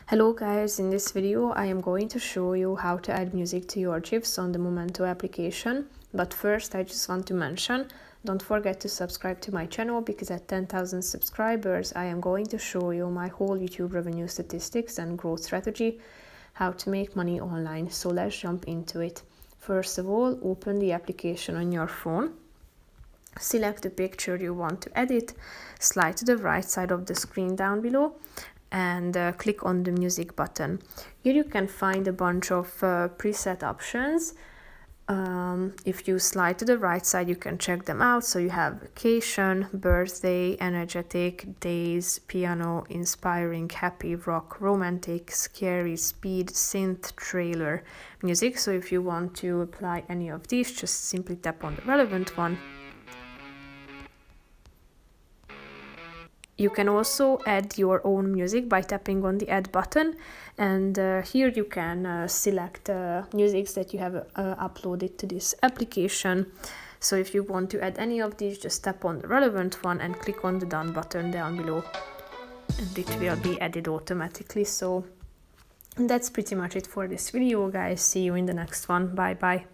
Hello guys, in this video I am going to show you how to add music to your GIFs on the Momento application. But first I just want to mention, don't forget to subscribe to my channel because at 10,000 subscribers I am going to show you my whole YouTube revenue statistics and growth strategy, how to make money online. So let's jump into it. First of all, open the application on your phone. Select the picture you want to edit, slide to the right side of the screen down below and click on the music button. Here you can find a bunch of preset options. If you slide to the right side you can check them out. So you have vacation, birthday, energetic, days, piano, inspiring, happy, rock, romantic, scary, speed, synth, trailer, music. So if you want to apply any of these, just simply tap on the relevant one. You can also add your own music by tapping on the add button, and here you can select musics that you have uploaded to this application. So if you want to add any of these, just tap on the relevant one and click on the done button down below and it will be added automatically. So that's pretty much it for this video guys. See you in the next one. Bye bye.